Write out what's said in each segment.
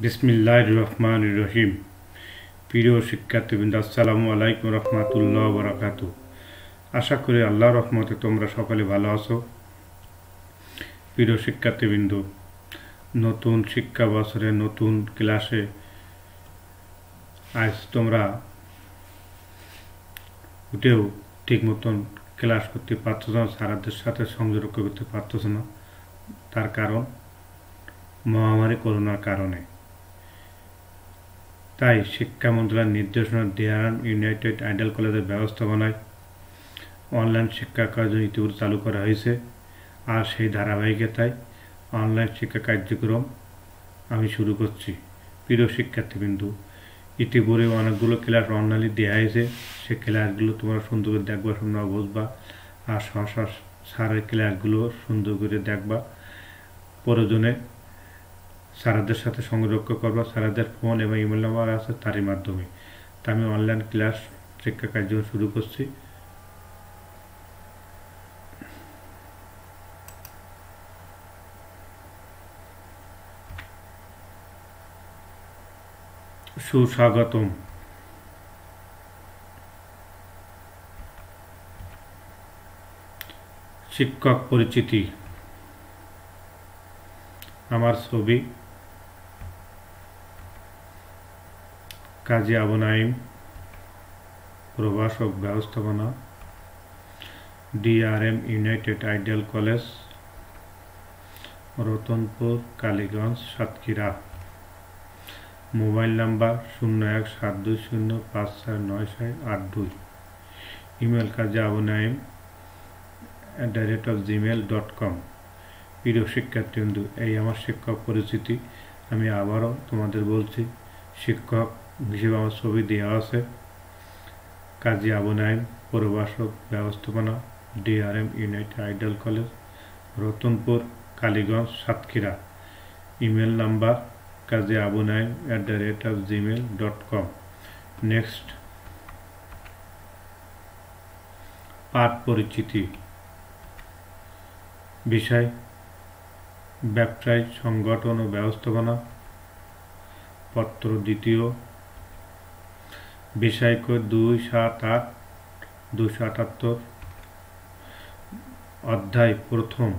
বিসমিল্লাহির রহমানির রহিম। প্রিয় শিক্ষার্থীবৃন্দ, আসসালামু আলাইকুম রহমাতুল্লাহ বারাকাতু। আশা করি আল্লাহর রহমতে তোমরা সকলে ভালো আছো। প্রিয় শিক্ষার্থীবৃন্দ, নতুন শিক্ষা বছরে নতুন ক্লাসে আজ তোমরা উঠেও ঠিক মতন ক্লাস করতে পারছো না, স্যারদের সাথে সংযোগ করতে পারছো না। তার কারণ মহামারী করোনার কারণে। তাই শিক্ষা মন্ত্রণালয়ের নির্দেশনা ডিআরএম ইউনাইটেড আইডল কলেজের ব্যবস্থাপনায় অনলাইন শিক্ষা কার্য ইতিপূর্বে চালু করা হয়েছে। আর সেই ধারাবাহিকতায় অনলাইন শিক্ষা কার্যক্রম আমি শুরু করছি। প্রিয় শিক্ষার্থীবৃন্দ, ইতিপূর্বে অনেকগুলো ক্লাস অনলাইনে দেওয়া হয়েছে। সে ক্লাসগুলো তোমরা সুন্দর করে দেখবা, শুনবা, বুঝবা। আর সহসা স্যারের ক্লাসগুলো সুন্দর করে দেখবা। প্রয়োজনে স্যারদের সাথে সংযোগ করবা। স্যারদের ফোন এবং ইমেল নাম্বার আছে, তারই মাধ্যমে। তা আমি অনলাইন ক্লাস শিক্ষা কার্যক্রম শুরু করছি। সুস্বাগতম। শিক্ষক পরিচিতি। আমার ছবি কাজী আবু নাঈম, প্রভাষক ব্যবস্থাপনা, DRM United Idol College, Ratanpur, Kaliganj, Satkhira. Mobile number 0172054982। Email Kazi Abu Naim @gmail.com। প্রিয় শিক্ষার্থীবৃন্দ, এই আমার শিক্ষক পরিচিতি। আমি আবারও তোমাদের বলছি, শিক্ষক হিসেবে আমার ছবি দেওয়া আছে। কাজী আবু নাঈম, প্রভাষক ব্যবস্থাপনা, DRM United Idol College, Ratanpur, Kaliganj, Satkhira. Email number Kazi Abu Naim @gmail.com। Next, পাঠ পরিচিতি। বিষয় ব্যবসায় সংগঠন ও ব্যবস্থাপনা, পত্র দ্বিতীয়, বিষয় কোড 278 অধ্যায় প্রথম,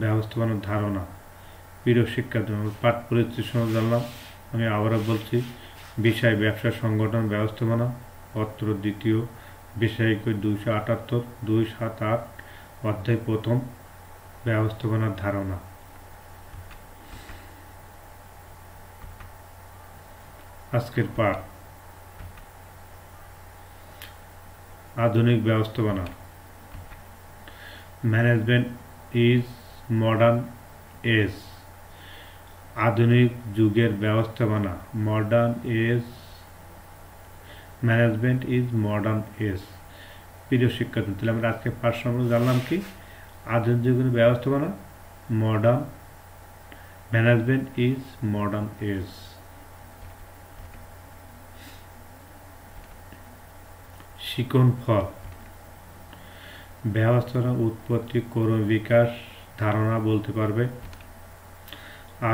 ব্যবস্থাপনার ধারণা। প্রিয় শিক্ষার্থী, পাঠ পরিচিতি শুনে জানলাম। আমি আবারও বলছি, বিষয় ব্যবসা সংগঠন ব্যবস্থাপনা, পত্র দ্বিতীয়, বিষয় কোড 278 অধ্যায় প্রথম, ব্যবস্থাপনার ধারণা। আজকের পাঠ আধুনিক ব্যবস্থাপনা। Management is modern age. আধুনিক যুগের ব্যবস্থাপনা। Modern age, management is modern age. প্রিয় শিক্ষার্থী, তাহলে আমরা আজকে পাঠ সম্পর্কে জানলাম কি? আধুনিক যুগের ব্যবস্থাপনা, modern, management is modern age. শিকন ফল। ব্যবস্থাপনা উৎপত্তি, কর্ম বিকাশ, ধারণা বলতে পারবে।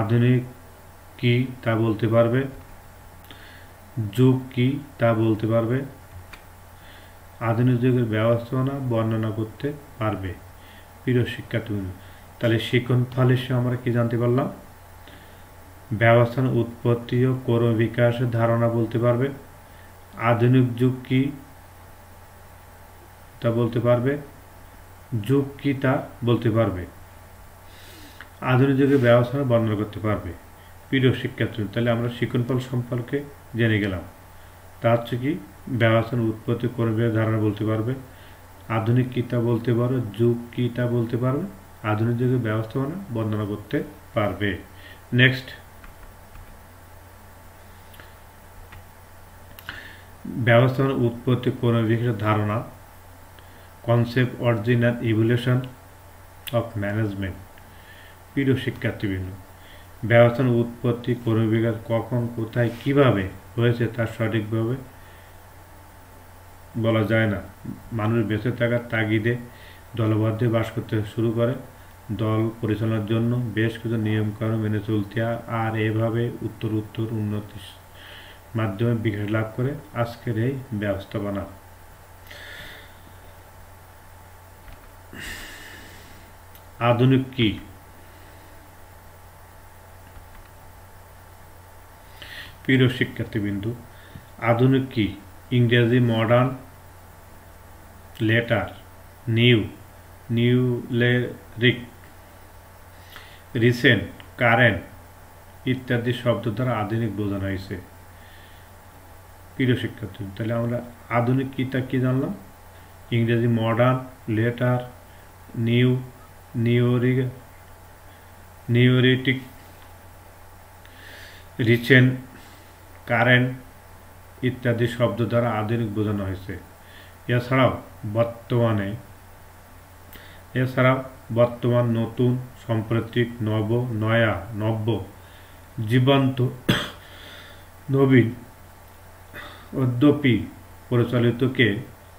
আধুনিক কি তা বলতে পারবে। যুগ কি তা বলতে পারবে। আধুনিক যুগের ব্যবস্থাপনা বর্ণনা করতে পারবে। প্রিয় শিক্ষার্থী, তাহলে শিকন ফলের সে আমরা কি জানতে পারলাম? ব্যবস্থাপনা উৎপত্তি ও কর্ম বিকাশের ধারণা বলতে পারবে। আধুনিক যুগ কি তা বলতে পারবে। যুগ কি তা বলতে পারবে। আধুনিক যুগের ব্যবস্থাপনা বর্ণনা করতে পারবে। প্রিয় শিক্ষার্থী, তাহলে আমরা শিকন ফল সম্পর্কে জেনে গেলাম। তা হচ্ছে কি? ব্যবস্থাপনা উৎপত্তি, কর্ম বিকাশের ধারণা বলতে পারবে। আধুনিক কি তা বলতে পারবে। যুগ কি তা বলতে পারবে। আধুনিক যুগের ব্যবস্থাপনা বর্ণনা করতে পারবে। নেক্সট, ব্যবস্থাপনা উৎপত্তি, কর্ম বিকাশের ধারণা। Concept, origin and evolution of management. প্রিয় শিক্ষার্থীবৃন্দ, ব্যবস্থাপনা উৎপত্তি, কর্ম বিকাশ কখন, কোথায়, কিভাবে হয়েছে তা সঠিকভাবে বলা যায় না। মানুষ বেঁচে থাকার তাগিদে দলবদ্ধে বাস করতে শুরু করে। দল পরিচালনার জন্য বেশ কিছু নিয়মকানুন মেনে চলতে হয়, আর এভাবে উত্তর উন্নতির মাধ্যমে বিকাশ লাভ করে আজকের এই ব্যবস্থাপনা। আধুনিক কি? প্রিয় শিক্ষার্থীবৃন্দ, আধুনিক কি? ইংরেজি মডার্ন, লেটার, নিউলেরিক, রিসেন্ট, কারেন্ট ইত্যাদি শব্দ দ্বারা আধুনিক বোঝানো হয়েছে। প্রিয় শিক্ষার্থী, তাহলে আমরা আধুনিক কিটা কি জানলাম? ইংরেজি মডার্ন, লেটার, নিউরেটিক, রিসেন্ট, কারেন্ট ইত্যাদি শব্দ দ্বারা আধুনিক বোঝানো হয়েছে। এছাড়াও বর্তমান, নতুন, সাম্প্রতিক, নব্য, জীবন্ত, নবীন, অদ্যপি প্রচলিতকে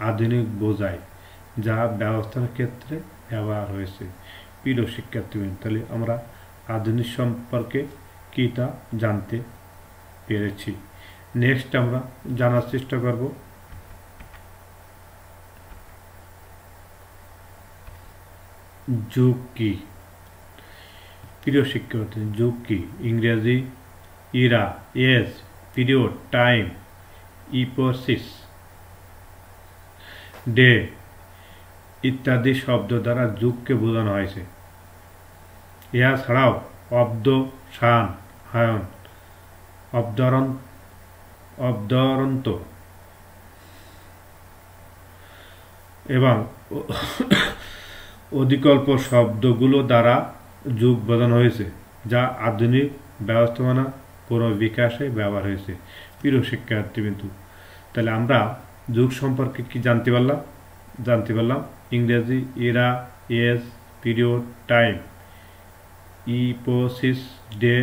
আধুনিক বোঝায়, যা ব্যবস্থার ক্ষেত্রে ব্যবহার হয়েছে। প্রিয় শিক্ষার্থীবৃন্দ, তাহলে আমরা আধুনিক সম্পর্কে কি তা জানতে পেরেছি। নেক্সট আমরা জানার চেষ্টা করব যুগ কি। প্রিয় শিক্ষার্থী, যুগ কি? ইংরেজি era, age, period, time, epochs, day ইত্যাদি শব্দ দ্বারা যুগকে বোঝানো হয়েছে। এছাড়াও অব্দ, শান, হায়ন, অব্দরন্ত এবং অধিকল্প শব্দগুলো দ্বারা যুগ বোঝানো হয়েছে, যা আধুনিক ব্যবস্থাপনা পুনর্বিকাশে ব্যবহার হয়েছে। প্রিয় শিক্ষার্থীবৃন্দ, তাহলে আমরা যুগ সম্পর্কে কি জানতে পারলাম? ইংরেজি era, age, period, time, epochs, day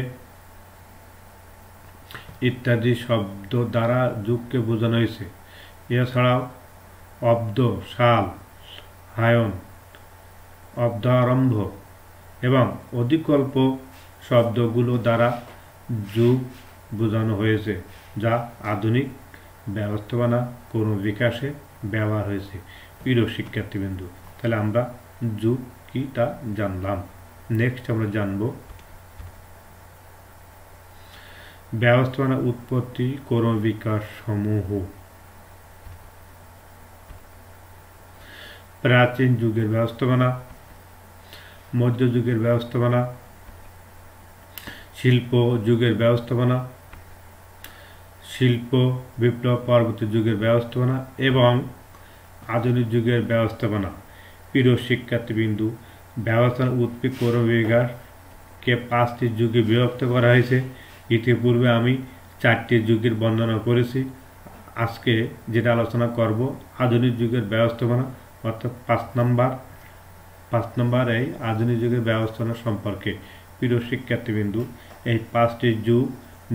ইত্যাদি শব্দ দ্বারা যুগকে বোঝানো হয়েছে। এছাড়াও অব্দ, সাল, হায়ন, অব্দারম্ভ এবং অধিকল্প শব্দগুলো দ্বারা যুগ বোঝানো হয়েছে, যা আধুনিক ব্যবস্থাপনা পুনর্বিকাশে ব্যবহার হয়েছে। প্রিয় শিক্ষার্থীবৃন্দ, তাহলে আমরা যুগ কি তা জানলাম। নেক্সট আমরা জানব ব্যবস্থাপনা উৎপত্তি, ক্রমবিকাশ সমূহ। প্রাচীন যুগের ব্যবস্থাপনা, মধ্যযুগের ব্যবস্থাপনা, শিল্প যুগের ব্যবস্থাপনা, শিল্প বিপ্লব পরবর্তী যুগের ব্যবস্থাপনা এবং আধুনিক যুগের ব্যবস্থাপনা। প্রিয় শিক্ষার্থীবৃন্দ, ব্যবস্থাপনা উৎপত্তি, ক্রমবিকাশকে 5টি যুগে বিভক্ত করা হয়েছে। ইতিপূর্বে আমি 4টি যুগের বর্ণনা করেছি। আজকে যেটা আলোচনা করব আধুনিক যুগের ব্যবস্থাপনা, অর্থাৎ 5 নম্বর এই আধুনিক যুগের ব্যবস্থাপনা সম্পর্কে। প্রিয় শিক্ষার্থীবৃন্দ, এই 5টি যুগ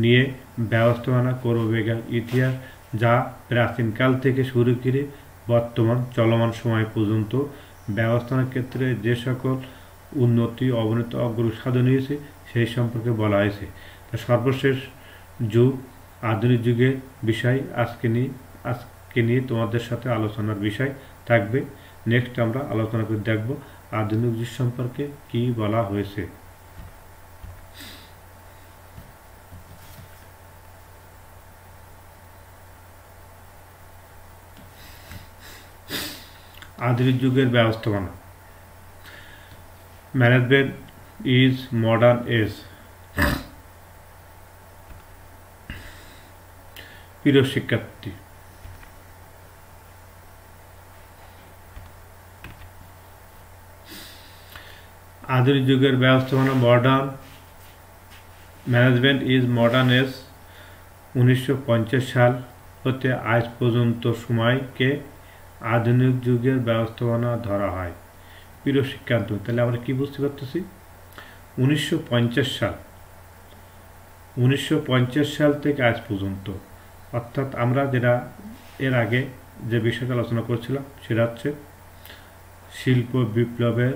নিয়ে ব্যবস্থাপনা ক্রমবিকাশ ইতিহাস, যা প্রাচীনকাল থেকে শুরু করে বর্তমান চলমান সময় পর্যন্ত ব্যবস্থাপনার ক্ষেত্রে যে সকল উন্নতি, অবনতি, অগ্রসাধন হয়েছে সেই সম্পর্কে বলা হয়েছে। সর্বশেষ যুগ আধুনিক যুগের বিষয় আজকে নিয়ে তোমাদের সাথে আলোচনার বিষয় থাকবে। নেক্সট আমরা আলোচনা করে দেখব আধুনিক যুগ সম্পর্কে কি বলা হয়েছে। আধুনিক যুগের ব্যবস্থাপনা। Management is modern age. প্রিয় শিক্ষার্থী, আধুনিক যুগের ব্যবস্থাপনা ম্যানেজমেন্ট ইজ মডার্ন এজ 1950 সাল হতে আজ পর্যন্ত সময়কে আধুনিক যুগের ব্যবস্থাপনা ধরা হয়। প্রিয় শিক্ষার্থী, তাহলে আমরা কি বুঝতে পারতেছি? 1950 সাল থেকে আজ পর্যন্ত, অর্থাৎ আমরা যেটা এর আগে যে বিষয়টা আলোচনা করছিলাম সেটা হচ্ছে শিল্প বিপ্লবের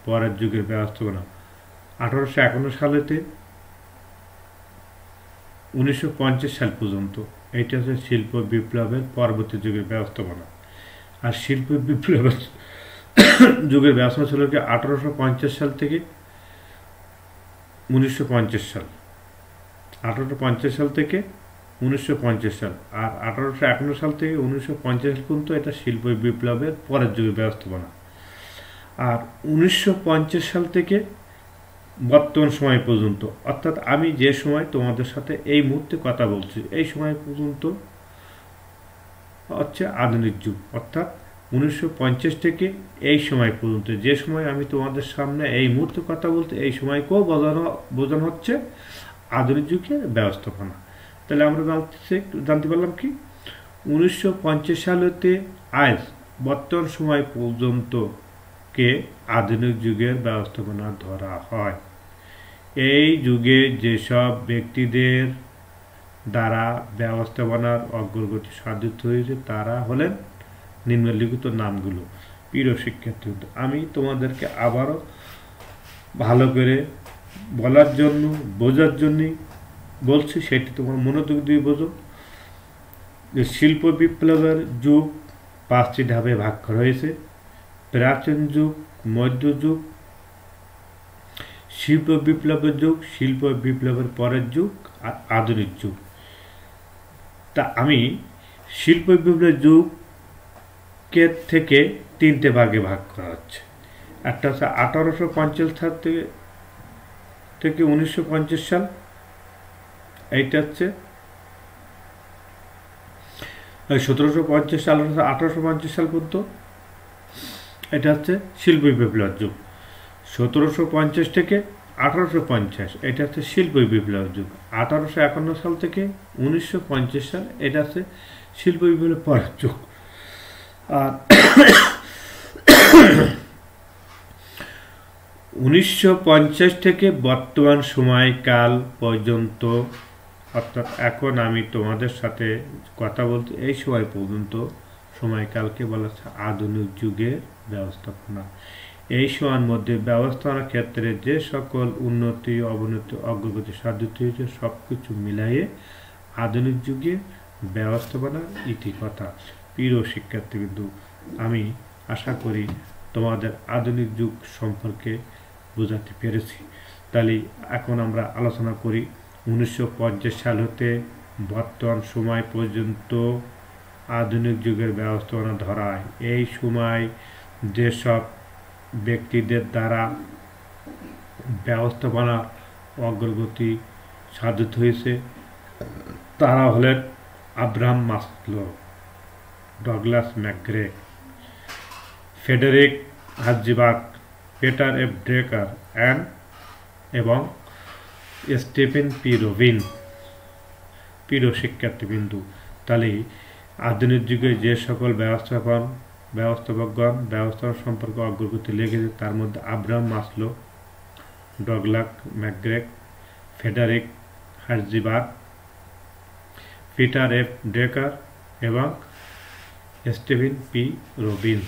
পরের যুগের ব্যবস্থাপনা। 1851 সালেতে 1950 সাল পর্যন্ত এইটা হচ্ছে শিল্প বিপ্লবের পরবর্তী যুগের ব্যবস্থাপনা। আর শিল্প বিপ্লবের যুগের ব্যবস্থাপনা ছিল কি 1850 সাল থেকে 1950 সাল, 1850 সাল থেকে 1950 সাল, আর 1851 সাল থেকে 1950 সাল পর্যন্ত এটা শিল্প বিপ্লবের পরের যুগের ব্যবস্থাপনা। আর 1950 সাল থেকে বর্তমান সময় পর্যন্ত, অর্থাৎ আমি যে সময় তোমাদের সাথে এই মুহূর্তে কথা বলছি এই সময় পর্যন্ত হচ্ছে আধুনিক যুগ। অর্থাৎ 1950 থেকে এই সময় পর্যন্ত, যে সময় আমি তোমাদের সামনে এই মুহূর্তে কথা বলতে, এই সময়কেও বোঝানো হচ্ছে আধুনিক যুগের ব্যবস্থাপনা। তাহলে আমরা জানতে পারলাম কি 1950 সাল হতে আজ বর্তমান সময় পর্যন্ত কে আধুনিক যুগের ব্যবস্থাপনা ধরা হয়। এই যুগে যেসব ব্যক্তিদের দ্বারা ব্যবস্থাপনার অগ্রগতি সাধিত হয়েছে তারা হলেন নিম্নলিখিত নামগুলো। প্রিয় শিক্ষার্থী, আমি তোমাদেরকে আবারও ভালো করে বলার জন্য, বোঝার জন্যই বলছি, সেটি তোমার মনোযোগ দিয়ে বোঝো। যে শিল্প বিপ্লবের যুগ 5টি ধাপে ভাগ করা হয়েছে: প্রাচীন যুগ, মধ্যযুগ, শিল্প বিপ্লবের যুগ, শিল্প বিপ্লবের পরের যুগ আর আধুনিক যুগ। তা আমি শিল্প বিপ্লবের যুগকে থেকে 3টে ভাগে ভাগ করা হচ্ছে। একটা হচ্ছে 1850 সাল থেকে 1950 সাল, এইটা হচ্ছে 1750 সাল, 1850 সাল পর্যন্ত এটা হচ্ছে শিল্প বিপ্লবের যুগ। 1750 থেকে 1850 এটা হচ্ছে শিল্প বিপ্লবের যুগ। 1851 সাল থেকে 1950 সাল এটা হচ্ছে শিল্প বিপ্লবের পরের যুগ। আর 1950 থেকে বর্তমান সময়কাল পর্যন্ত, অর্থাৎ এখন আমি তোমাদের সাথে কথা বলতে এই সময় পর্যন্ত সময়কালকে বলা হচ্ছে আধুনিক যুগের ব্যবস্থাপনা। এই সময়ের মধ্যে ব্যবস্থাপনার ক্ষেত্রে যে সকল উন্নতি, অবনতি, অগ্রগতি সাধিত হয়েছে সব কিছু মিলাইয়ে আধুনিক যুগে ব্যবস্থাপনার ইতিকথা। প্রিয় শিক্ষার্থীবৃন্দ, আমি আশা করি তোমাদের আধুনিক যুগ সম্পর্কে বোঝাতে পেরেছি। তাহলে এখন আমরা আলোচনা করি 1950 সাল হতে বর্তমান সময় পর্যন্ত আধুনিক যুগের ব্যবস্থাপনা ধরায়। এই সময় যেসব ব্যক্তিদের দ্বারা ব্যবস্থাপনা অগ্রগতি সাধিত হয়েছে তারা হলেন Abraham Maslow, Douglas McGregor, Frederick Herzberg, Peter F Drucker এবং স্টিফেন পি রবিন। প্রিয় শিক্ষার্থীবৃন্দু, তাহলে আধুনিক যুগে যে সকল ব্যবস্থাপকগণ ব্যবস্থাপনা সম্পর্কে অগ্রগতি লেগেছে তার মধ্যে Abraham Maslow, Douglas McGregor, Frederick Herzberg, Peter F Drucker এবং স্টিফেন পি রবিন।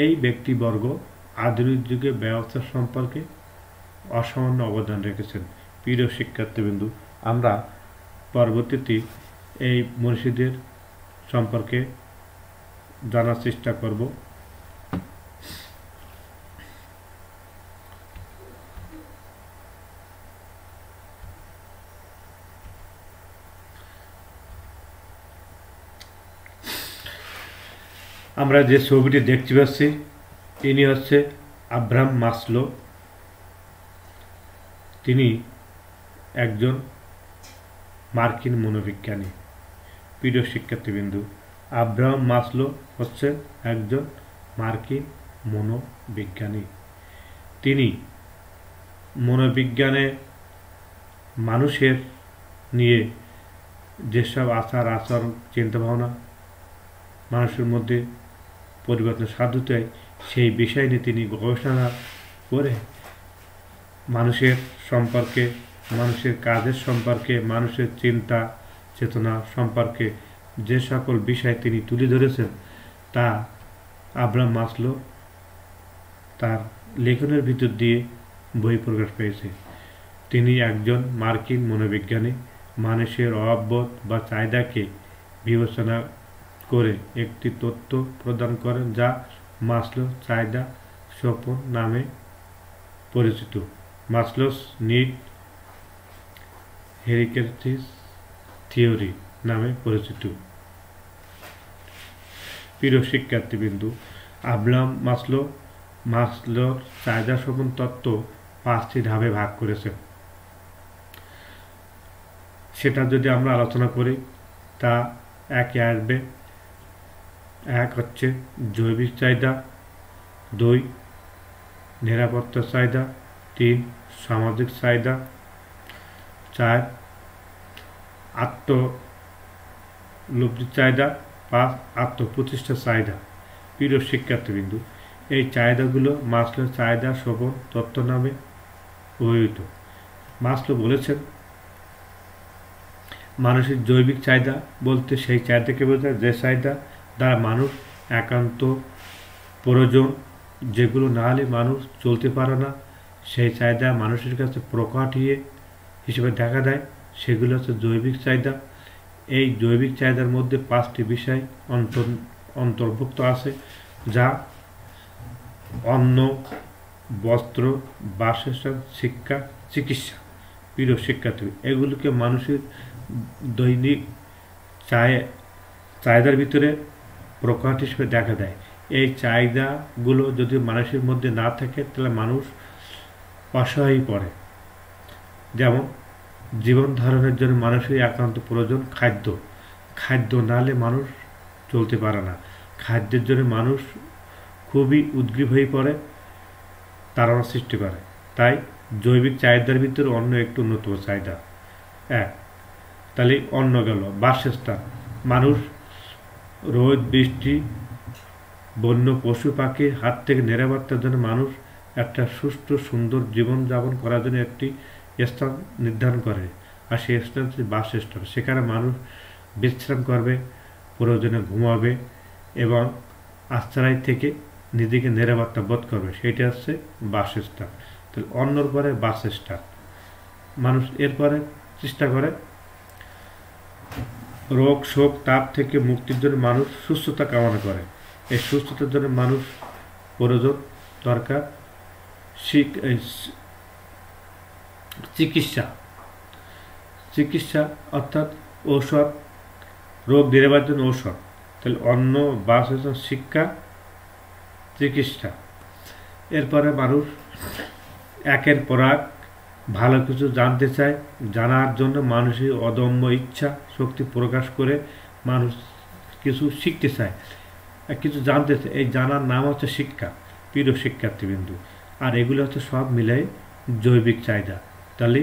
এই ব্যক্তিবর্গ আধুনিক যুগে ব্যবস্থা সম্পর্কে অসামান্য অবদান রেখেছেন। প্রিয় শিক্ষার্থীবৃন্দু, আমরা পরবর্তীতে এই মনীষীদের সম্পর্কে জানার চেষ্টা করব। আমরা যে ছবিটি দেখতে পাচ্ছি ইনি হচ্ছে আব্রাহাম মাসলো। তিনি একজন মার্কিন মনোবিজ্ঞানী। প্রিয় শিক্ষার্থীবৃন্দু, আব্রাহাম মাসলো হচ্ছে একজন মার্কিন মনোবিজ্ঞানী। তিনি মনোবিজ্ঞানে মানুষের নিয়ে যেসব আচার আচরণ, চিন্তাভাবনা মানুষের মধ্যে পরিবর্তন সাধিত হয় সেই বিষয় নিয়ে তিনি গবেষণা করে মানুষের সম্পর্কে, মানুষের কাজের সম্পর্কে, মানুষের চিন্তা চেতনা সম্পর্কে যে সকল বিষয় তিনি তুলে ধরেছেন তা আব্রাহাম মাসলো তার লেখনের ভিতর দিয়ে বহিঃপ্রকাশ পেয়েছে। তিনি একজন মার্কিন মনোবিজ্ঞানী, মানুষের অভাববোধ বা চাহিদাকে বিবেচনা করে একটি তত্ত্ব প্রদান করেন যা মাসলো চাহিদা সোপান নামে পরিচিত। মাসলোস নিড হিরার্কিস থিওরি নামে পরিচিত। প্রিয় শিক্ষার্থীবৃন্দু, আব্রাহাম মাসলোর চাহিদা সোপান তত্ত্ব 5টি ধাপে ভাগ করেছেন। সেটা যদি আমরা আলোচনা করি তা একে আসবে। 1 হচ্ছে জৈবিক চাহিদা, 2 নিরাপত্তার চাহিদা, 3 সামাজিক চাহিদা, 4 আত্মলব্ধির চাহিদা, 5 আত্মপ্রতিষ্ঠার চাহিদা। প্রিয় শিক্ষার্থীবৃন্দু, এই চাহিদাগুলো মাসলোর চাহিদা সোপান তত্ত্ব নামে অভিহিত। মাসলো বলেছেন, মানুষের জৈবিক চাহিদা বলতে সেই চাহিদাকে বোঝায় যে চাহিদা দ্বারা মানুষ একান্ত প্রয়োজন, যেগুলো না হলে মানুষ চলতে পারে না, সেই চাহিদা মানুষের কাছে প্রকাটিয়ে হিসেবে দেখা দেয়, সেগুলো হচ্ছে জৈবিক চাহিদা। এই জৈবিক চাহিদার মধ্যে 5টি বিষয় অন্তর্ভুক্ত আছে, যা অন্ন, বস্ত্র, বাসস্থান, শিক্ষা, চিকিৎসা। প্রিয় শিক্ষার্থী, এগুলোকে মানুষের দৈনিক চাহিদার ভিতরে প্রকাট হিসেবে দেখা দেয়। এই চাহিদাগুলো যদি মানুষের মধ্যে না থাকে তাহলে মানুষ অসহায় পড়ে। যেমন জীবন ধারণের জন্য মানুষের একান্ত প্রয়োজন খাদ্য। খাদ্য না হলে মানুষ চলতে পারে না। খাদ্যের জন্য মানুষ খুবই উদ্গ্রীব হয়ে পড়ে, তাড়না সৃষ্টি করে। তাই জৈবিক চাহিদার ভিতরে অন্য একটু অন্যতম চাহিদা। তাহলে অন্য গেল। বাসস্থান, মানুষ রোদ, বৃষ্টি, বন্য পশু পাখির হাত থেকে নিরাপত্তার জন্য মানুষ একটা সুষ্ঠু সুন্দর জীবনযাপন করার জন্য একটি স্থান নির্ধারণ করে, আর সেই স্থান হচ্ছে বাসস্থান। সেখানে মানুষ বিশ্রাম করবে, প্রয়োজনে ঘুমাবে এবং আশ্রয় থেকে নিজেকে নিরাপত্তা বোধ করবে, সেটা হচ্ছে বাসস্থান। তাহলে অন্যর পরে বাসস্থান। মানুষ এরপরে চেষ্টা করে রোগ, শোক, তাপ থেকে মুক্তির জন্য মানুষ সুস্থতা কামনা করে। এই সুস্থতার জন্য মানুষ প্রয়োজন দরকার চিকিৎসা অর্থাৎ ঔষধ, রোগ নিরাবার জন্য ঔষধ। তাহলে অন্ন, বাসস্থান, শিক্ষা, চিকিৎসা। এরপরে মানুষ একের পর এক ভালো কিছু জানতে চায়, জানার জন্য মানুষের অদম্য ইচ্ছা শক্তি প্রকাশ করে মানুষ কিছু শিখতে চায়, কিছু জানতে চায়। এই জানার নাম হচ্ছে শিক্ষা। প্রিয় শিক্ষার্থীবৃন্দু, আর এগুলো হচ্ছে সব মিলাই জৈবিক চাহিদা। তাহলে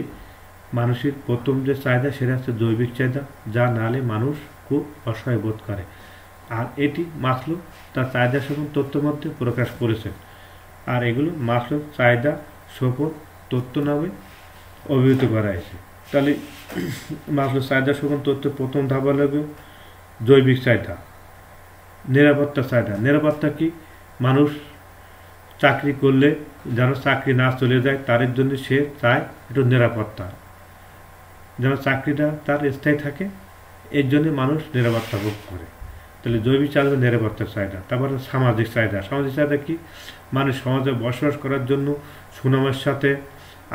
মানুষের প্রথম যে চাহিদা সেটা হচ্ছে জৈবিক চাহিদা, যা নাহলে মানুষ খুব অসহায় বোধ করে। আর এটি মাসলো তার চাহিদা সোপান তত্ত্বের মধ্যে প্রকাশ করেছেন। আর এগুলো মাসলো চাহিদা সোপান তত্ত্ব নামে অভিহিত করা হয়েছে। তাহলে মাসলো চাহিদা সোপান তত্ত্বের প্রথম ধাপ হল জৈবিক চাহিদা। নিরাপত্তা চাহিদা। নিরাপত্তা কি? মানুষ চাকরি করলে যেন চাকরি না চলে যায়, তার জন্য সে চায় একটু নিরাপত্তা, যেন চাকরিটা তার স্থায়ী থাকে, এর জন্য মানুষ নিরাপত্তা ভোগ করে। তাহলে জৈবিক চাহিদা নিরাপত্তার চাহিদা। তারপরে সামাজিক চাহিদা। সামাজিক চাহিদা কি? মানুষ সমাজে বসবাস করার জন্য সুনামের সাথে,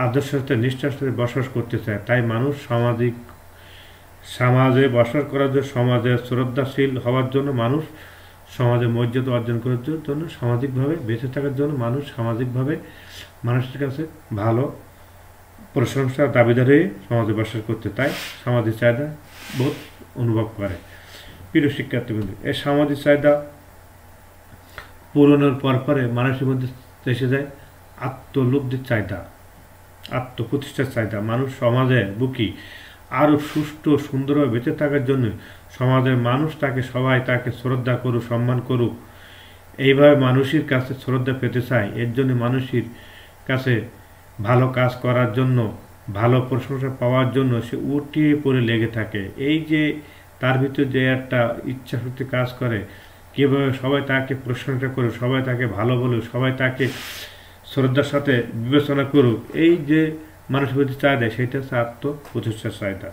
আদর্শের সাথে, নিষ্ঠার সাথে বসবাস করতে চায়। তাই মানুষ সমাজে বসবাস করার জন্য, সমাজে শ্রদ্ধাশীল হওয়ার জন্য, মানুষ সমাজে মর্যাদা অর্জন করার জন্য, সামাজিকভাবে বেঁচে থাকার জন্য মানুষ সামাজিকভাবে মানুষের কাছে ভালো প্রশংসার দাবিদার হয়ে সমাজে বসবাস করতে, তাই সামাজিক চাহিদা বোধ অনুভব করে। প্রিয় শিক্ষার্থীবৃন্দ, এই সামাজিক চাহিদা পূরণের পরে মানুষের মধ্যে এসে যায় আত্মলব্ধির চাহিদা, আত্মপ্রতিষ্ঠার চাহিদা। মানুষ সমাজে বুকি আরও সুষ্ঠু সুন্দরভাবে বেঁচে থাকার জন্য সমাজের মানুষ সবাই তাকে শ্রদ্ধা করুক, সম্মান করুক, এইভাবে মানুষের কাছে শ্রদ্ধা পেতে চায়। এর জন্য মানুষের কাছে ভালো কাজ করার জন্য, ভালো প্রশংসা পাওয়ার জন্য সে উঠিয়ে পড়ে লেগে থাকে। এই যে তার ভিতরে যে একটা ইচ্ছা শক্তি কাজ করে, কীভাবে সবাই তাকে প্রশংসা করুক, সবাই তাকে ভালো বলুক, সবাই তাকে শ্রদ্ধার সাথে বিবেচনা করুক, এই যে মানুষের প্রতি চাহিদা, সেটা হচ্ছে আত্মপ্রতিষ্ঠার চাহিদা।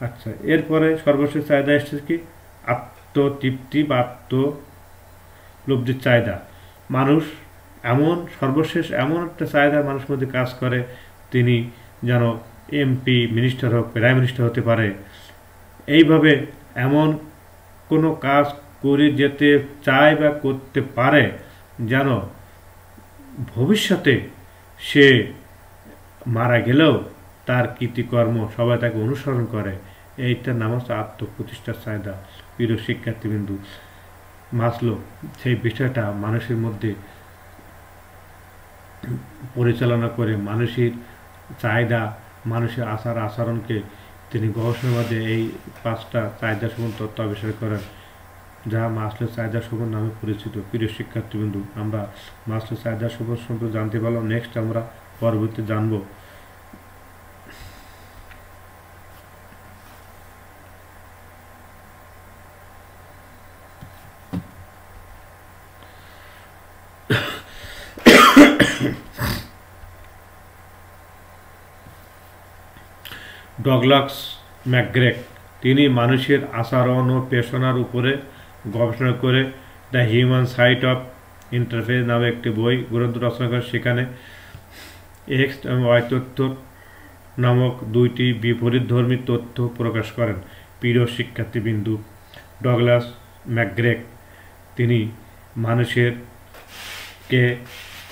আচ্ছা, এরপরে সর্বশেষ চাহিদা এসছে কি? আত্মতৃপ্তি বা আত্মলব্ধির চাহিদা। মানুষ সর্বশেষ এমন একটা চাহিদা মানুষের মধ্যে কাজ করে, তিনি যেন এমপি, মিনিস্টার হোক, প্রাইম মিনিস্টার হতে পারে। এইভাবে এমন কোনো কাজ করে যেতে চায় বা করতে পারে যেন ভবিষ্যতে সে মারা গেলেও তার কৃতিকর্ম সবাই তাকে অনুসরণ করে। এইটার নাম হচ্ছে আত্মপ্রতিষ্ঠার চাহিদা। প্রিয় শিক্ষার্থীবৃন্দু, মাসলো সেই বিষয়টা মানুষের মধ্যে পরিচালনা করে, মানুষের চাহিদা, মানুষের আচার আচরণকে তিনি গবেষণার মধ্যে এই 5টা চাহিদা সমূহ তত্ত্ব আবিষ্কার করেন, যা মাসলোর চাহিদা সমূহ নামে পরিচিত। প্রিয় শিক্ষার্থীবৃন্দু, আমরা মাসলোর চাহিদা সমূহ সম্পর্কে জানতে পারলাম। নেক্সট আমরা পরবর্তী জানবো ডগলাস ম্যাকগ্রেগ। তিনি মানুষের আচরণ ও পেশনার উপরে গবেষণা করে the human side of interface নামে একটি গ্রন্থ রচনা করেন। সেখানে এক্স এবং ওয়াই তথ্য নামক 2টি বিপরীতধর্মী তথ্য প্রকাশ করেন। প্রিয় শিক্ষার্থীবৃন্দু, ডগলাস ম্যাকগ্রেগ তিনি মানুষেরকে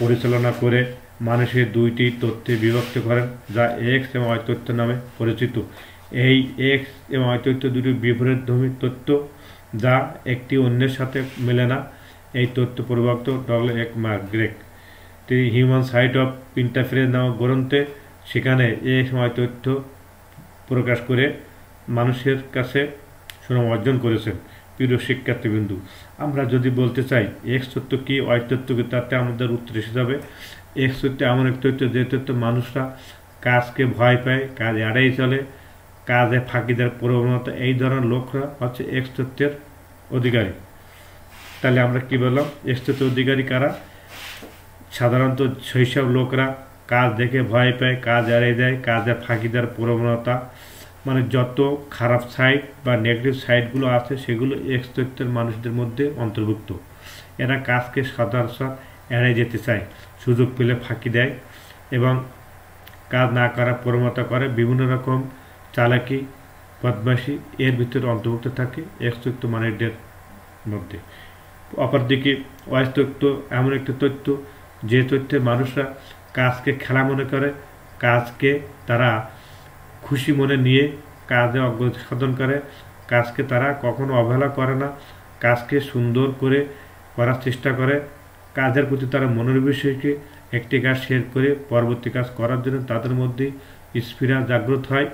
পরিচালনা করে মানুষের 2টি তথ্যে বিভক্ত করেন, যা এক্স এবং ওয়াই তথ্য নামে পরিচিত। এই এক্স এবং ওয়াই তথ্য 2টি বিপরীতধর্মী তথ্য, যা একটি অন্যের সাথে মেলে না। এই তথ্য প্রবক্তা ডগলাস ম্যাকগ্রেগ তিনি হিউম্যান সাইট অফ ইন্টারফেস নামক গ্রন্থে সেখানে এক্স এবং ওয়াই তথ্য প্রকাশ করে মানুষের কাছে সুনাম অর্জন করেছেন। প্রিয় শিক্ষার্থীবৃন্দু, আমরা যদি বলতে চাই এক্স তথ্য কি, ওয়াই তথ্য কি, তাতে আমাদের উত্তর এসে যাবে এক্স তথ্য এমন এক তথ্য যে তথ্য মানুষরা কাজকে ভয় পায়, কাজ এড়াই চলে, কাজে ফাঁকি দেওয়ার প্রবণতা, এই ধরনের লোকরা হচ্ছে এক্স তথ্যের অধিকারী। তাহলে আমরা কি বললাম? এক্স তথ্যের অধিকারী কারা? সাধারণত সেই সব লোকরা কাজ দেখে ভয় পায়, কাজ এড়িয়ে দেয়, কাজে ফাঁকি দেওয়ার প্রবণতা, মানে যত খারাপ সাইড বা নেগেটিভ সাইডগুলো আছে সেগুলো এক্স তথ্যের মানুষদের মধ্যে অন্তর্ভুক্ত। এরা কাজকে সচরাচর এড়িয়ে যেতে চায়, সুযোগ পেলে ফাঁকি দেয় এবং কাজ না করার প্রবণতা করে, বিভিন্ন রকম চালাকি, বদমাশি এর ভিতরে অন্তর্ভুক্ত থাকে এক্স তথ্য মানুষদের মধ্যে। অপরদিকে ওয়াই তথ্য এমন একটি তথ্য যে তথ্যে মানুষরা কাজকে খেলা মনে করে, কাজকে তারা খুশি মনে নিয়ে কাজে অগ্রগতি সাধন করে, কাজকে তারা কখনো অবহেলা করে না, কাজকে সুন্দর করে করার চেষ্টা করে, কাজের প্রতি তারা মনোনিবেশকে একটি কাজ শেয়ার করে পরবর্তী কাজ করার জন্য তাদের মধ্যে স্ফীরা জাগ্রত হয়।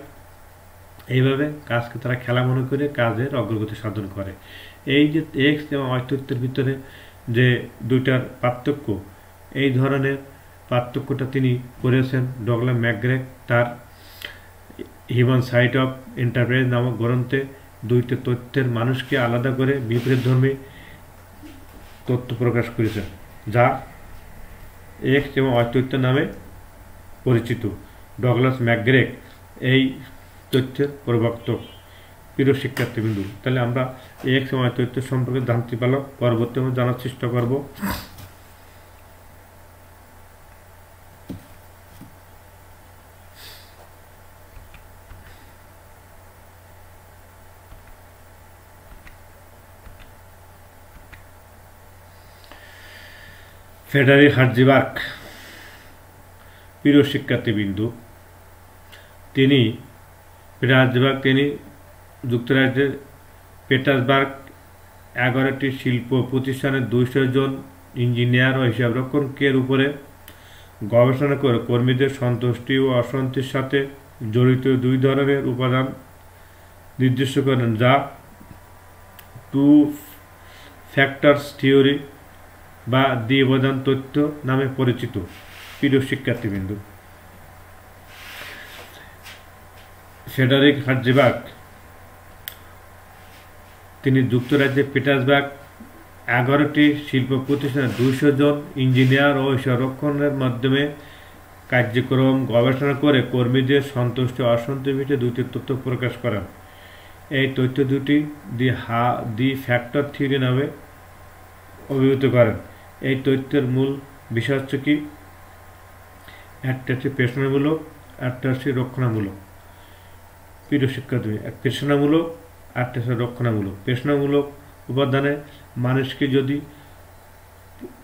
এইভাবে কাজকে তারা খেলা মনে করে কাজের অগ্রগতি সাধন করে। এই যে এক্স এবং ওয়াই তথ্যের ভিতরে যে 2টার পার্থক্য, এই ধরনের পার্থক্যটা তিনি করেছেন ডগলাস ম্যাকগ্রেগ তার হিউম্যান সাইট অফ ইন্টারফেস নামক গ্রন্থে 2টি তথ্যের মানুষকে আলাদা করে বিপরীতধর্মী তথ্য প্রকাশ করেছেন, যা এক্স এবং ওয়াই তথ্য নামে পরিচিত। ডগলাস ম্যাকগ্রেগ এই তথ্যের প্রবক্তা। প্রিয় শিক্ষার্থীবৃন্দু, তাহলে আমরা এক্স এবং ওয়াই তথ্য সম্পর্কে জানতে পারলাম। পরবর্তী আমরা জানার চেষ্টা করব ফ্রেডারিক হার্জবার্গ। প্রিয় শিক্ষার্থীবৃন্দু, তিনি যুক্তরাজ্যের পিটসবার্গ 11টি শিল্প প্রতিষ্ঠানের 200 জন ইঞ্জিনিয়ার ও হিসাবরক্ষকের উপরে গবেষণা করে কর্মীদের সন্তুষ্টি ও অসন্তুষ্টির সাথে জড়িত 2 ধরনের উপাদান নির্দিষ্ট করেন, যা 2 ফ্যাক্টরস থিওরি বা দ্বি-উপাদান তথ্য নামে পরিচিত। প্রিয় শিক্ষার্থীবৃন্দু, ফ্রেডারিক হার্জবার্গ তিনি যুক্তরাজ্যের পিটসবার্গ 11টি শিল্প প্রতিষ্ঠানে 200 জন ইঞ্জিনিয়ার ও হিসাবরক্ষণের মাধ্যমে কার্যক্রম গবেষণা করে কর্মীদের সন্তুষ্ট অসন্তুষ্ট বিষয়ে দুটি তথ্য প্রকাশ করেন। এই তথ্য দুটি দি ফ্যাক্টর থিওরি নামে অভিহিত করেন। এই তথ্যের মূল বিষয় হচ্ছে কি, একটা হচ্ছে পেশনামূলক, একটা হচ্ছে রক্ষণামূলক। প্রিয় শিক্ষার্থী, পেশনামূলক একটা হচ্ছে রক্ষণামূলক। পেশনামূলক উপাদানে মানুষকে যদি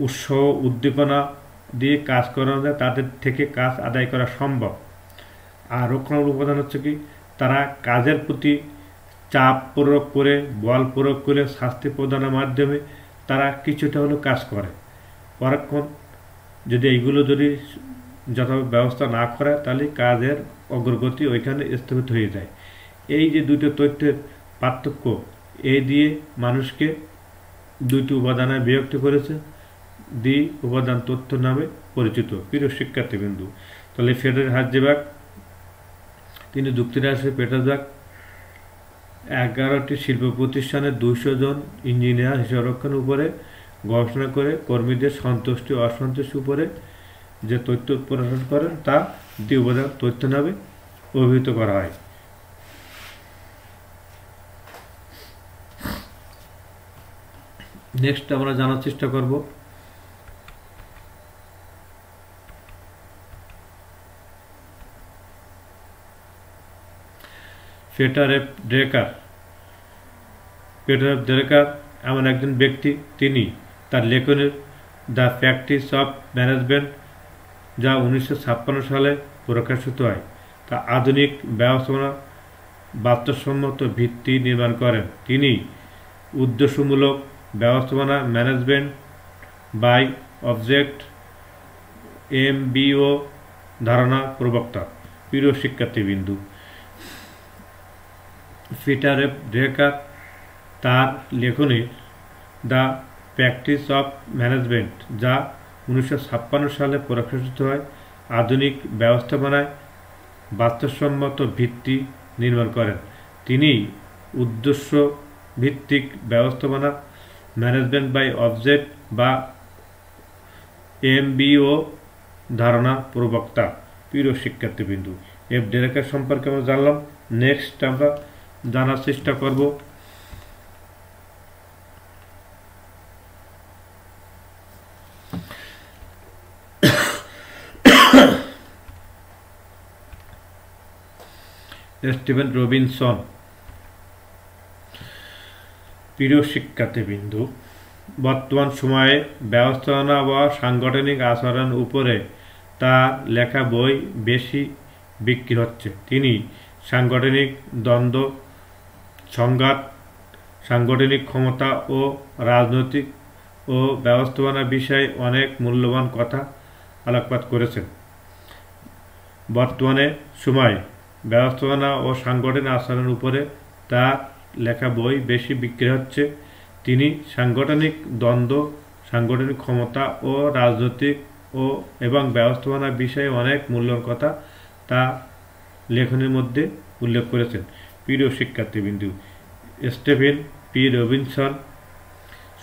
উৎসাহ উদ্দীপনা দিয়ে কাজ করানো যায় তাদের থেকে কাজ আদায় করা সম্ভব। আর রক্ষণামূলক উপাদান হচ্ছে কি, তারা কাজের প্রতি চাপ প্রয়োগ করে, বল প্রয়োগ করে, শাস্তি প্রদানের মাধ্যমে তারা কিছুটা হলেও কাজ করে। পরক্ষণ যদি এইগুলো যদি যথাযথ ব্যবস্থা না করে তাহলে কাজের অগ্রগতি ওইখানে স্থগিত হয়ে যায়। এই যে দুটো তথ্যের পার্থক্য, এই দিয়ে মানুষকে দুইটি উপাদানে বিভক্ত করেছে, দ্বি উপাদান তথ্য নামে পরিচিত। প্রিয় শিক্ষার্থীবৃন্দু, তাহলে ফেডারেল হার্জবার্গ তিনি যুক্তরাষ্ট্রের পেটার্সবার্গ 11টি শিল্প প্রতিষ্ঠানে 200 জন ইঞ্জিনিয়ার হিসাবরক্ষণের উপরে গবেষণা করে কর্মীদের সন্তুষ্টি অসন্তুষ্টির উপরে যে তথ্য প্রকাশ করেন তা দ্বি উপাদান তথ্য নামে অভিহিত করা হয়। নেক্সট আমরা জানার চেষ্টা করব পেটার এফ ড্রেকার। পেটার এফ ড্রেকার এমন একজন ব্যক্তি, তিনি তার লেখনের দ্য প্র্যাকটিস অফ ম্যানেজমেন্ট, যা 1956 সালে প্রকাশিত হয়, তা আধুনিক ব্যবস্থাপনা বাস্তবসম্মত ভিত্তি নির্মাণ করেন। তিনি উদ্দেশ্যমূলক ব্যবস্থাপনা ম্যানেজমেন্ট বাই অবজেক্ট MBO ধারণা প্রবক্তা। প্রিয় শিক্ষার্থীবৃন্দু, পিটার এফ ড্রেকার তার লেখনী দ্য প্র্যাকটিস অফ ম্যানেজমেন্ট, যা 1956 সালে প্রকাশিত হয়, আধুনিক ব্যবস্থাপনায় বাস্তবসম্মত ভিত্তি নির্মাণ করেন। তিনি উদ্দেশ্য ভিত্তিক ব্যবস্থাপনা ম্যানেজমেন্ট বাই অবজেক্ট বা MBO ধারণা প্রবক্তা। প্রিয় শিক্ষার্থীবৃন্দু, এফ ড্রেকার সম্পর্কে আমরা জানলাম। নেক্সট আমরা জানার চেষ্টা করব স্টিভেন রবিনসন। প্রিয় শিক্ষার্থীবৃন্দু, বর্তমান সময়ে ব্যবস্থাপনা বা সাংগঠনিক আচরণ উপরে তার লেখা বই বেশি বিক্রি হচ্ছে। তিনি সাংগঠনিক দ্বন্দ্ব, সংঘাত, সাংগঠনিক ক্ষমতা ও রাজনৈতিক ও ব্যবস্থাপনা বিষয়ে অনেক মূল্যবান কথা আলোকপাত করেছেন। বর্তমানে সময় ব্যবস্থাপনা ও সাংগঠনিক আচরণের উপরে তার লেখা বই বেশি বিক্রি হচ্ছে। তিনি সাংগঠনিক দ্বন্দ্ব, সাংগঠনিক ক্ষমতা ও রাজনৈতিক এবং ব্যবস্থাপনা বিষয়ে অনেক মূল্যবান কথা তা লেখনের মধ্যে উল্লেখ করেছেন। প্রিয় শিক্ষার্থীবৃন্দু, স্টিভেন পি রবিনসন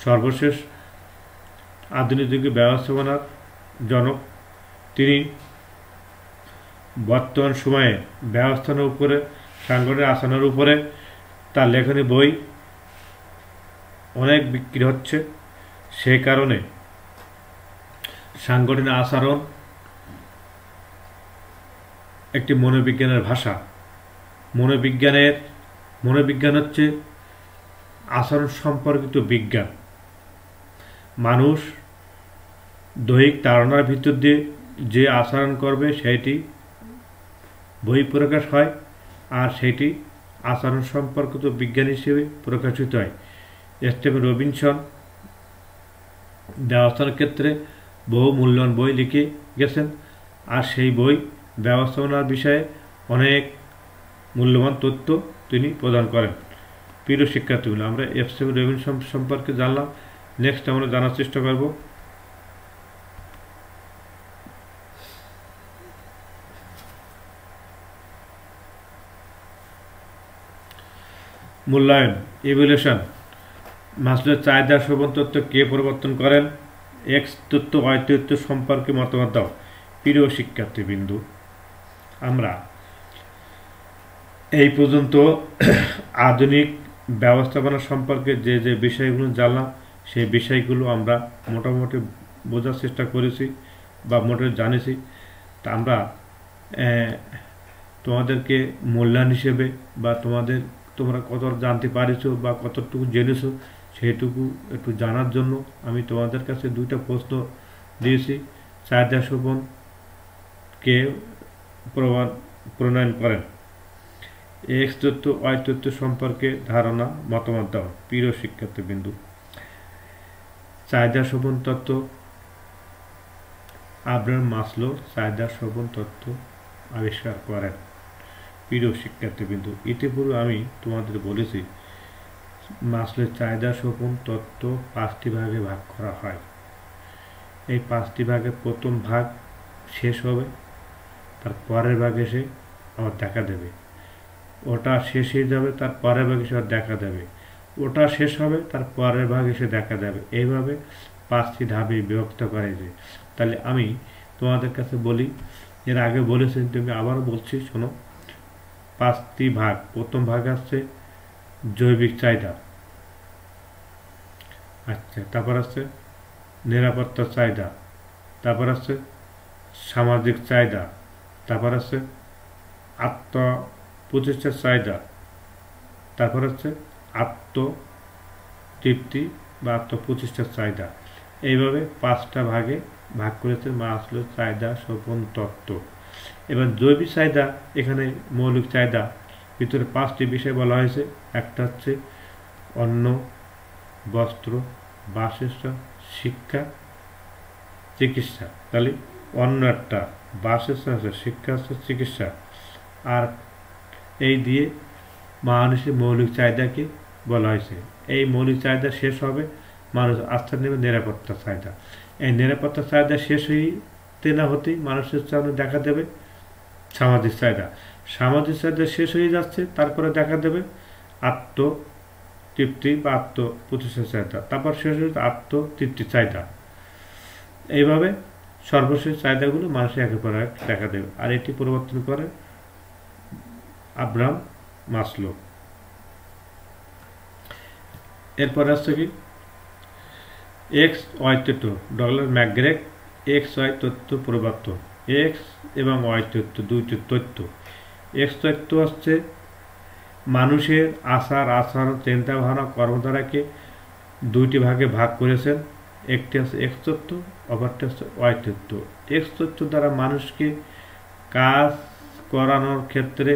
সর্বশেষ আধুনিক যুগে ব্যবস্থাপনার জনক। তিনি বর্তমান সময়ে ব্যবস্থাপনার উপরে, সাংগঠনিক আচরণের উপরে তার লেখনী বই অনেক বিক্রি হচ্ছে। সেই কারণে সাংগঠনিক আচরণ একটি মনোবিজ্ঞানের ভাষা। মনোবিজ্ঞান হচ্ছে আচরণ সম্পর্কিত বিজ্ঞান। মানুষ দৈহিক ধারণার ভিতর দিয়ে যে আচরণ করবে সেটি বহিঃপ্রকাশ হয়, আর সেটি আচরণ সম্পর্কিত বিজ্ঞান হিসেবে প্রকাশিত হয়। স্টিভেন রবিনসন ব্যবস্থাপনার ক্ষেত্রে বহু মূল্যবান বই লিখে গেছেন, আর সেই বই ব্যবস্থাপনার বিষয়ে অনেক মূল্যবান তথ্য তিনি প্রদান করেন। প্রিয় শিক্ষার্থীগুলো, আমরা স্টিভেন রবিনসন সম্পর্কে জানলাম। নেক্সট আমরা জানার চেষ্টা করব মূল্যায়ন, ইভ্যালুয়েশন। মাসলোর চাহিদা শোভন তত্ত্ব কে প্রবর্তন করেন? এক্স তত্ত্ব ওয়াই তত্ত্ব সম্পর্কে মতামত দাও। প্রিয় শিক্ষার্থীবৃন্দু, আমরা এই পর্যন্ত আধুনিক ব্যবস্থাপনা সম্পর্কে যে যে বিষয়গুলো জানলাম সেই বিষয়গুলো আমরা মোটামুটি বোঝার চেষ্টা করেছি বা মোটামুটি জানেছি। তা আমরা তোমাদেরকে মূল্যায়ন হিসেবে বা তোমরা কত জানতে পারিছো বা কতটুকু জেনেছো সেইটুকু একটু জানার জন্য আমি তোমাদের কাছে দুইটা প্রশ্ন দিয়েছি। চাহিদা শোভন কে প্রণয়ন করেন? এক্স তত্ত্ব ওয়াই তত্ত্ব সম্পর্কে ধারণা মতামত দাও। প্রিয় শিক্ষার্থীবৃন্দু, চাহিদা শোভন তত্ত্ব আব্রাহাম মাসলো চাহিদা শোভন তত্ত্ব আবিষ্কার করেন। প্রিয় শিক্ষার্থীবৃন্দু, ইতিপূর্বে আমি তোমাদের বলেছি মাসলোর চাহিদা শোভন তত্ত্ব 5টি ভাগে ভাগ করা হয়। এই 5টি ভাগের প্রথম ভাগ শেষ হবে, তার পরের ভাগ এসে আবার দেখা দেবে। ওটা শেষ হয়ে যাবে, তার পরের ভাগ এসে আবার দেখা দেবে। ওটা শেষ হবে, তার পরের ভাগ এসে দেখা দেবে। এইভাবে 5টি ধাপে বিভক্ত করা যায়। তাহলে আমি তোমাদের কাছে বলি, এর আগে বলেছি, তুমি আবারও বলছি, শোনো। 5টি ভাগ। প্রথম ভাগ আসছে জৈবিক চাহিদা, আচ্ছা, তারপর আছে নিরাপত্তার চাহিদা, তারপর আছে সামাজিক চাহিদা, তারপর আছে আত্মপ্রতিষ্ঠার চাহিদা, তারপর হচ্ছে আত্মতৃপ্তি বা আত্মপ্রতিষ্ঠার চাহিদা। এইভাবে 5টা ভাগে ভাগ করেছে মাসলোর চাহিদা শোভন তত্ত্ব। এবার জৈবিক চাহিদা, এখানে মৌলিক চাহিদা ভিতরে 5টি বিষয় বলা হয়েছে। একটা হচ্ছে অন্ন, বস্ত্র, বাসস্থান, শিক্ষা, চিকিৎসা। তাহলে অন্ন একটা, বাসস্থান আছে, শিক্ষা আছে, চিকিৎসা। আর এই দিয়ে মানুষের মৌলিক চাহিদাকে বলা হয়েছে। এই মৌলিক চাহিদা শেষ হবে, মানুষ আস্থা নেবে নিরাপত্তার চাহিদা। এই নিরাপত্তার চাহিদা শেষ হইতে না হতেই মানুষের সামনে দেখা দেবে সামাজিক চাহিদা। সামাজিক চাহিদা শেষ হয়ে যাচ্ছে, তারপরে দেখা দেবে আত্মতৃপ্তি বা আত্মপ্রতিষ্ঠার চাহিদা, তারপর শেষ হয়ে আত্মতৃপ্তি চাহিদা। এইভাবে সর্বশেষ চাহিদাগুলো মানুষের একের পর এক দেখা দেবে। আর এটি পরিবর্তন করে আব্রাহাম মাসলো। এরপরে আসছে কি এক্স ওয়াই তত্ত্ব, ডগলাস ম্যাকগ্রেগ এক্স ওয়াই তত্ত্ব প্রবর্তন। এক্স এবং ওয়াই তত্ত্ব, দুইটি তত্ত্ব। এক্স তত্ত্ব হচ্ছে মানুষের আচার আচরণ, চিন্তাভাবনা, কর্মধারাকে 2টি ভাগে ভাগ করেছেন। একটি আছে এক্স তত্ত্ব, অপরটি হচ্ছে ওয়াই তত্ত্ব। এক্স তত্ত্ব দ্বারা মানুষকে কাজ করানোর ক্ষেত্রে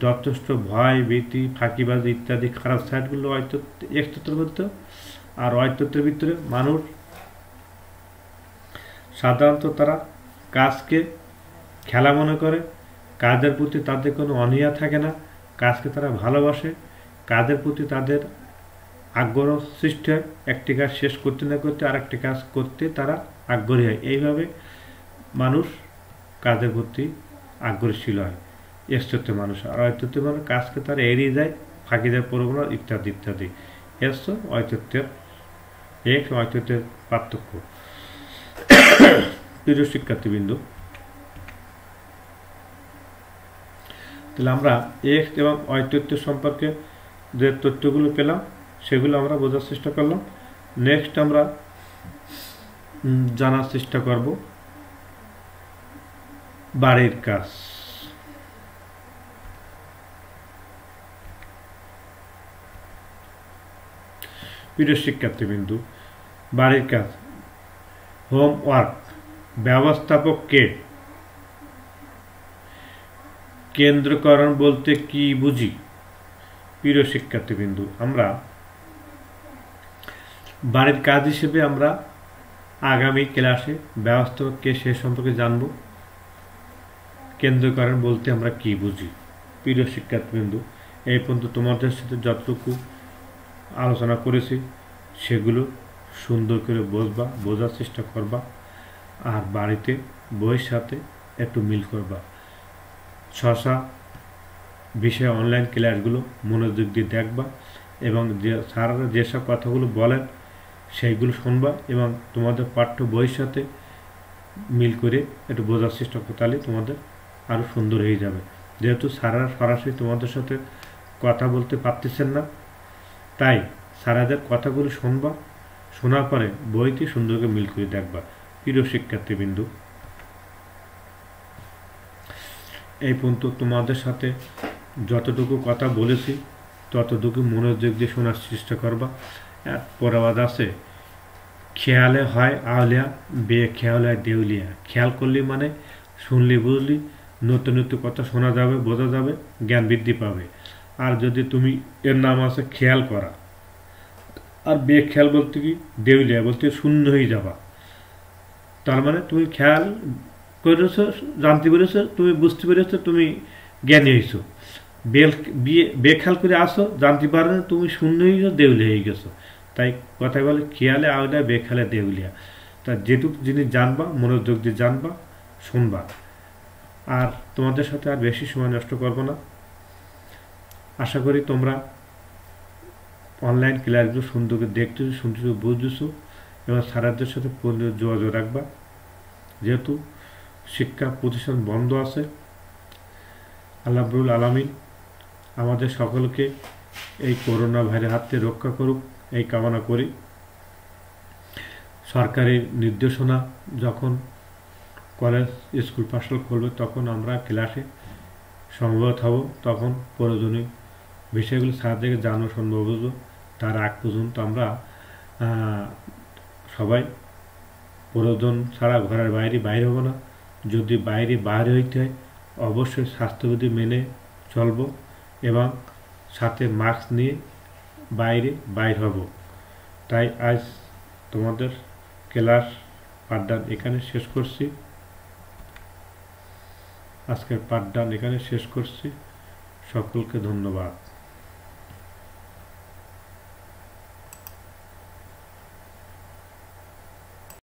যথেষ্ট ভয়, ভীতি, ফাঁকিবাজি ইত্যাদি খারাপ সাইডগুলো এক্স তত্ত্বের মধ্যে। আর ওয়াই তত্ত্বের ভিতরে মানুষ সাধারণত তারা কাজকে খেলা মনে করে, কাজের প্রতি তাদের কোনো অনীহা থাকে না, কাজকে তারা ভালোবাসে, কাজের প্রতি তাদের আগ্রহ সৃষ্টি হয়। একটি কাজ শেষ করতে না করতে আরেকটি কাজ করতে তারা আগ্রহী হয়। এইভাবে মানুষ কাজের প্রতি আগ্রহশীল হয় এক্স তত্ত্বের মানুষ। আর ওয়াই তত্ত্বের মানুষ কাজকে তারা এড়িয়ে যায়, ফাঁকি দেয় প্রবণতা ইত্যাদি ইত্যাদি। এসছে ওয়াই তত্ত্বের এক্স ওয়াই তত্ত্বের পার্থক্য। প্রিয় শিক্ষার্থীবৃন্দু, তাহলে আমরা এক্স এবং ওয়াই তত্ত্ব সম্পর্কে যে তথ্যগুলো পেলাম সেগুলো আমরা বোঝার চেষ্টা করলাম। নেক্সট আমরা জানার চেষ্টা করব বাড়ির কাজ। প্রিয় শিক্ষার্থীবৃন্দু, বাড়ির কাজ, হোমওয়ার্ক, ব্যবস্থাপক কে? কেন্দ্রকরণ বলতে কি বুঝি? প্রিয় শিক্ষার্থীবৃন্দু, আমরা বাড়ির কাজ হিসেবে আমরা আগামী ক্লাসে ব্যবস্থাপক কে সে সম্পর্কে জানব। কেন্দ্রকরণ বলতে আমরা কি বুঝি? প্রিয় শিক্ষার্থীবৃন্দু, এই পর্যন্ত তোমাদের সাথে যতটুকু আলোচনা করেছি সেগুলো সুন্দর করে বোঝার চেষ্টা করবা। আর বাড়িতে বইয়ের সাথে একটু মিল করবা। ছশা বিষয় অনলাইন ক্লাসগুলো মনোযোগ দিয়ে দেখবা এবং যে স্যাররা যেসব কথাগুলো বলেন সেইগুলো শুনবা এবং তোমাদের পাঠ্য বইয়ের সাথে মিল করে একটু বোঝার চেষ্টা করতে, তাহলে তোমাদের আরও সুন্দর হয়ে যাবে। যেহেতু স্যাররা সরাসরি তোমাদের সাথে কথা বলতে পারতেছেন না, তাই স্যারদের কথাগুলো শুনবা, শোনার পরে বইতে সুন্দর করে মিল করে দেখবা। প্রিয় শিক্ষার্থীবৃন্দু, এই পর্যন্ত তোমাদের সাথে যতটুকু কথা বলেছি ততটুকু মনোযোগ দিয়ে শোনার চেষ্টা করবা। পরাবাদ আছে, খেয়ালে হয় আউলিয়া, খেয়াল হয় দেউলিয়া। খেয়াল করলি মানে শুনলি বুঝলি, নতুন নতুন কথা শোনা যাবে, বোঝা যাবে, জ্ঞান বৃদ্ধি পাবে। আর যদি তুমি, এর নাম আছে খেয়াল করা, আর খেয়াল বলতে কি দেউলিয়া বলতে শূন্য হয়ে যাবা। তার মানে তুমি খেয়াল করেছ, জানতে পেরেছ, তুমি বুঝতে পেরেছ, তুমি জ্ঞানী হয়েছো। বেখেয়াল করে আসো, জানতে পারো না, তুমি শূন্য হয়ে গেছো, দেউলিয়া হয়ে গেছো। তাই কথায় বলে খেয়ালে আউলিয়া, বেখেয়ালে দেউলিয়া। তা যেটুকু জিনিস জানবা মনোযোগ দিয়ে জানবা, শুনবা। আর তোমাদের সাথে আর বেশি সময় নষ্ট করবো না। আশা করি তোমরা অনলাইন ক্লাসগুলো সুন্দর করে দেখতেছো, শুনতেছো, বুঝতেছো এবং স্যারদের সাথে যোগাযোগ রাখবা। যেহেতু শিক্ষা প্রতিষ্ঠান বন্ধ আছে, আল্লাহ রাব্বুল আলামিন আমাদের সকলকে এই করোনা ভাইরাস হাত থেকে রক্ষা করুক, এই কামনা করি। সরকারি নির্দেশনা যখন কলেজ স্কুল পাঠশালা খুলবে তখন আমরা ক্লাসে সমবেত হব, তখন প্রয়োজনীয় বিষয়গুলো স্যারদেরকে জানানো সম্ভব হবো। তার আগ পর্যন্ত আমরা সবাই প্রয়োজন ছাড়া ঘরের বাইরে হব না। যদি বাইরে হইতে হয় অবশ্যই স্বাস্থ্যবিধি মেনে চলব এবং সাথে মাস্ক নিয়ে বাইর হব। তাই আজ তোমাদের ক্লাস পাঠদান এখানে শেষ করছি। আজকের পাঠদান এখানে শেষ করছি। সকলকে ধন্যবাদ।